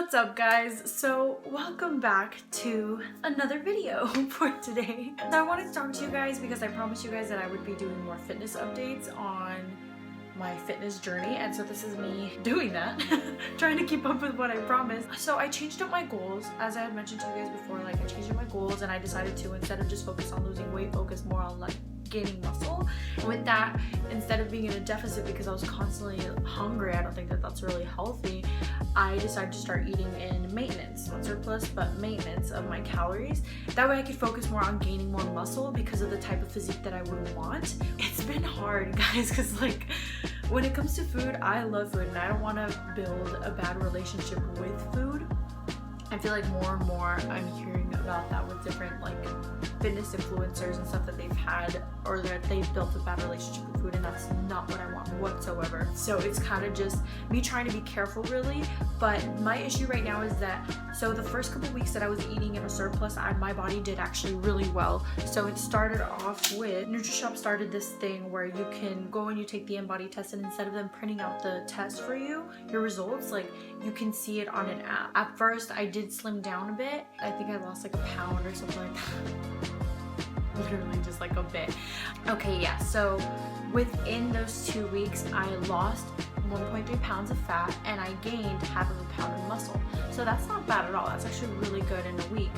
What's up, guys? So welcome back to another video for today. So I wanted to talk to you guys because I promised you guys that I would be doing more fitness updates on my fitness journey, and so this is me doing that trying to keep up with what I promised. So I changed up my goals, as I had mentioned to you guys before. Like, I changed up my goals and I decided to, instead of just focus on losing weight, focus more on like gaining muscle. And with that, instead of being in a deficit because I was constantly hungry, I don't think that that's really healthy, I decided to start eating in maintenance, not surplus but maintenance of my calories. That way I could focus more on gaining more muscle because of the type of physique that I would want. It's been hard, guys, because like when it comes to food, I love food and I don't want to build a bad relationship with food. I feel like more and more I'm hearing about that with different like fitness influencers and stuff that they've had, or that they've built a bad relationship with food, and that's not what I want whatsoever. So it's kind of just me trying to be careful, really. But my issue right now is that, so the first couple weeks that I was eating in a surplus, my body did actually really well. So it started off with, NutriShop started this thing where you can go and you take the InBody test, and instead of them printing out the test for you, your results, like you can see it on an app. At first I did slim down a bit. I think I lost like a pound or something like that. Literally just like a bit. Okay, yeah, so within those 2 weeks I lost 1.3 pounds of fat and I gained half of a pound of muscle. So that's not bad at all. That's actually really good in a week,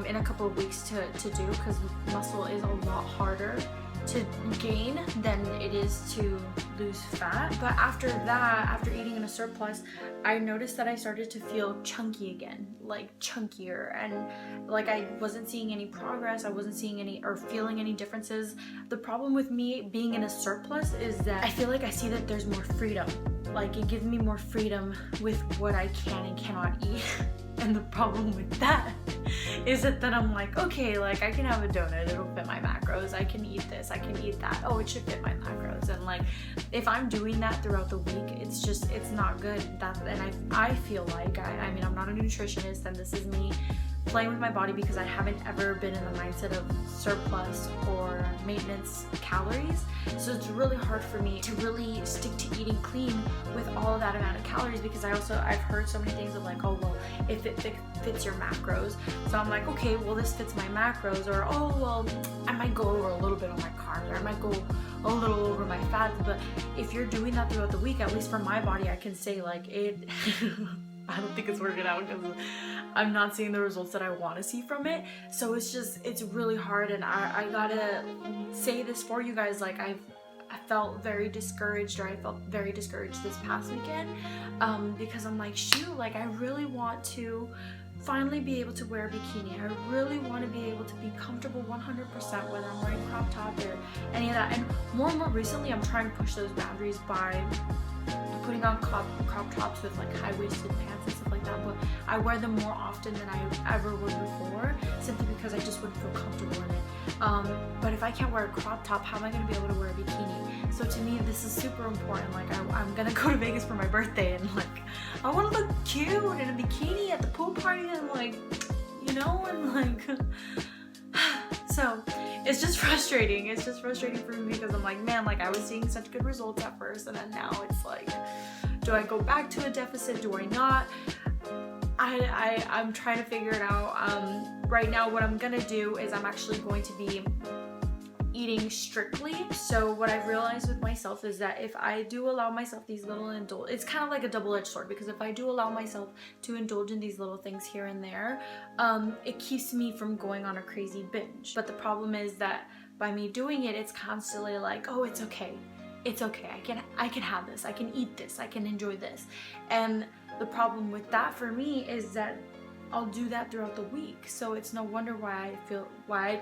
in a couple of weeks to do, because muscle is a lot harder to gain than it is to lose fat. But after that, after eating in a surplus, I noticed that I started to feel chunky again, like chunkier, and like I wasn't seeing any progress. I wasn't seeing any or feeling any differences. The problem with me being in a surplus is that I feel like I see that there's more freedom. Like, it gives me more freedom with what I can and cannot eat. And the problem with that is that then I'm like, okay, like I can have a donut, it'll fit my macros. I can eat this, I can eat that. Oh, it should fit my macros. And like, if I'm doing that throughout the week, it's not good. And I feel like, I mean, I'm not a nutritionist, and this is me playing with my body because I haven't ever been in the mindset of surplus or maintenance calories. So it's really hard for me to really stick to eating clean with all of that amount of calories, because I've heard so many things of like, oh well, if it fits your macros. So I'm like, okay, well this fits my macros, or oh well, I might go over a little bit on my carbs, or I might go a little over my fats. But if you're doing that throughout the week, at least for my body, I can say like it I don't think it's working out because I'm not seeing the results that I want to see from it. So it's really hard, and I gotta say this for you guys, like I felt very discouraged, or I felt very discouraged this past weekend, because I'm like, shoot, like I really want to finally be able to wear a bikini. I really want to be able to be comfortable 100%, whether I'm wearing crop top or any of that. And more recently, I'm trying to push those boundaries by putting on crop tops with like high-waisted pants and stuff like that, but I wear them more often than I ever would before, simply because I just wouldn't feel comfortable in it. But if I can't wear a crop top, how am I going to be able to wear a bikini? So to me, this is super important. Like I'm gonna go to Vegas for my birthday, and like I want to look cute in a bikini at the pool party, and like, you know, and like so it's just frustrating. It's just frustrating for me because I'm like, man, like I was seeing such good results at first, and then now it's like, do I go back to a deficit? Do I not? I'm trying to figure it out. Right now, what I'm gonna do is I'm actually going to be eating strictly. So what I've realized with myself is that if I do allow myself these little it's kind of like a double-edged sword, because if I do allow myself to indulge in these little things here and there, it keeps me from going on a crazy binge. But the problem is that by me doing it, it's constantly like, oh, it's okay. It's okay. I can have this. I can eat this. I can enjoy this. And the problem with that for me is that I'll do that throughout the week. So it's no wonder why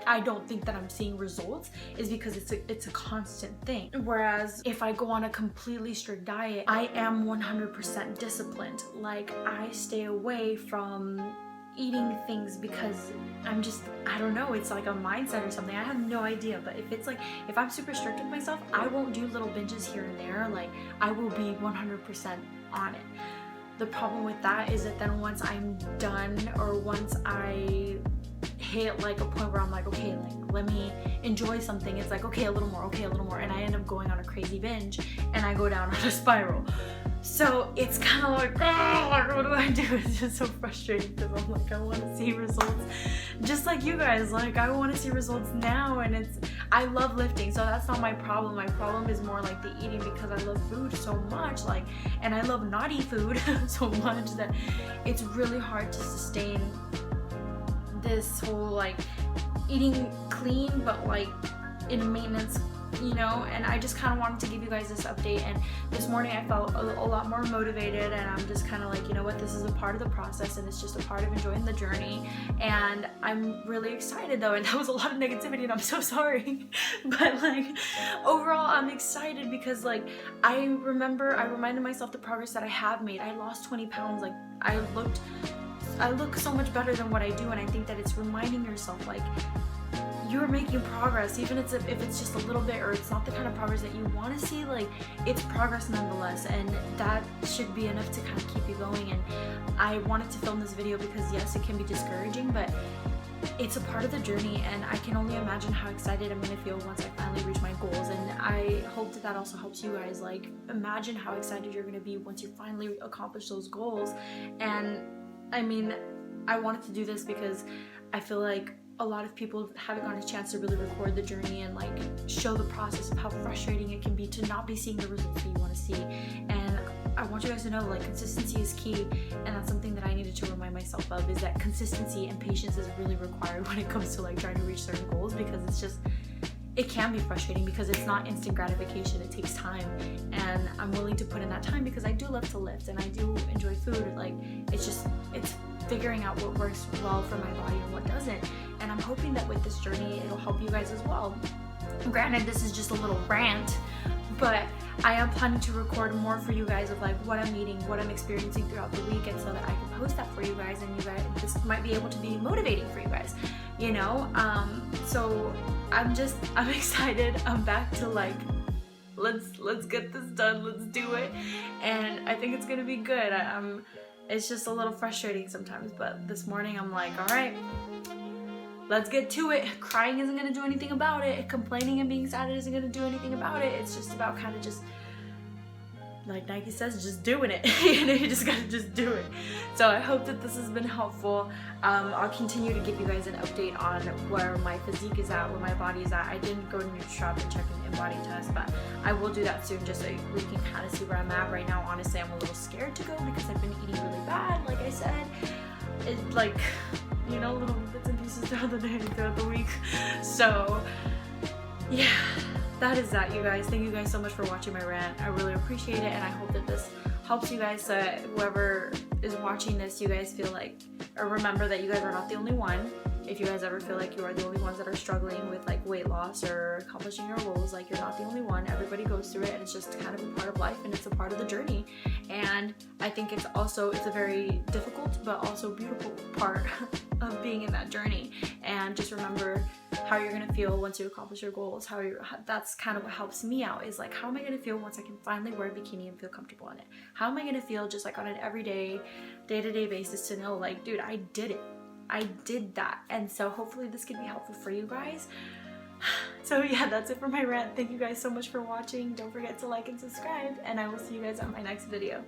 I don't think that I'm seeing results, is because it's a constant thing. Whereas if I go on a completely strict diet, I am 100% disciplined. Like I stay away from eating things because I don't know, it's like a mindset or something. I have no idea. But if I'm super strict with myself, I won't do little binges here and there. Like I will be 100% on it. The problem with that is that then once I'm done, or once I hit like a point where I'm like, okay, like let me enjoy something, it's like, okay, a little more, and I end up going on a crazy binge and I go down on a spiral. So it's kind of like, oh, what do I do? It's just so frustrating because I'm like, I want to see results just like you guys. Like, I want to see results now, and I love lifting, so that's not my problem. My problem is more like the eating, because I love food so much, like, and I love naughty food so much that it's really hard to sustain this whole like eating clean but like in a maintenance, you know. And I just kind of wanted to give you guys this update, and this morning I felt a lot more motivated, and I'm just kind of like, you know what, this is a part of the process, and it's just a part of enjoying the journey. And I'm really excited though, and that was a lot of negativity, and I'm so sorry. But like, overall I'm excited because like I reminded myself the progress that I have made. I lost 20 pounds. Like, I look so much better than what I do, and I think that it's reminding yourself like you're making progress, even if it's just a little bit, or it's not the kind of progress that you want to see. Like, it's progress nonetheless, and that should be enough to kind of keep you going. And I wanted to film this video because yes, it can be discouraging, but it's a part of the journey, and I can only imagine how excited I'm gonna feel once I finally reach my goals. And I hope that that also helps you guys. Like, imagine how excited you're gonna be once you finally accomplish those goals. And I mean, I wanted to do this because I feel like a lot of people haven't gotten a chance to really record the journey and like show the process of how frustrating it can be to not be seeing the results that you want to see. And I want you guys to know, like, consistency is key, and that's something that I needed to remind myself of, is that consistency and patience is really required when it comes to like trying to reach certain goals, because it can be frustrating because it's not instant gratification. It takes time, and I'm willing to put in that time because I do love to lift and I do enjoy food. Like, it's figuring out what works well for my body and what doesn't. And I'm hoping that with this journey it'll help you guys as well. Granted, this is just a little rant, but I am planning to record more for you guys of like what I'm eating, what I'm experiencing throughout the week, and so that I can post that for you guys, and you guys, this might be able to be motivating for you guys, you know. So I'm excited. I'm back to like, let's get this done, let's do it, and I think it's gonna be good. It's just a little frustrating sometimes, but this morning I'm like, all right, let's get to it. Crying isn't gonna do anything about it. Complaining and being sad isn't gonna do anything about it. It's just about kind of just, like Nike says, just doing it. You know, you just gotta just do it. So I hope that this has been helpful. I'll continue to give you guys an update on where my physique is at, where my body is at. I didn't go to NutriShop and check an in-body test, but I will do that soon, just so we can kind of see where I'm at. Right now, honestly, I'm a little scared to go because I've been eating really bad, like I said. It's like, you know, little bits and pieces throughout the day, throughout the week. So yeah, that is that, you guys. Thank you guys so much for watching my rant. I really appreciate it, and I hope that this helps you guys, so whoever is watching this, you guys feel like, or remember that you guys are not the only one. If you guys ever feel like you are the only ones that are struggling with like weight loss or accomplishing your goals, like, you're not the only one. Everybody goes through it, and it's just kind of a part of life, and it's a part of the journey. And I think it's a very difficult but also beautiful part of being in that journey. And just remember how you're gonna feel once you accomplish your goals. That's kind of what helps me out, is like, how am I gonna feel once I can finally wear a bikini and feel comfortable in it? How am I gonna feel just like on an everyday, day-to-day basis to know like, dude, I did it. I did that. And so hopefully this can be helpful for you guys. So yeah, that's it for my rant. Thank you guys so much for watching. Don't forget to like and subscribe, and I will see you guys on my next video.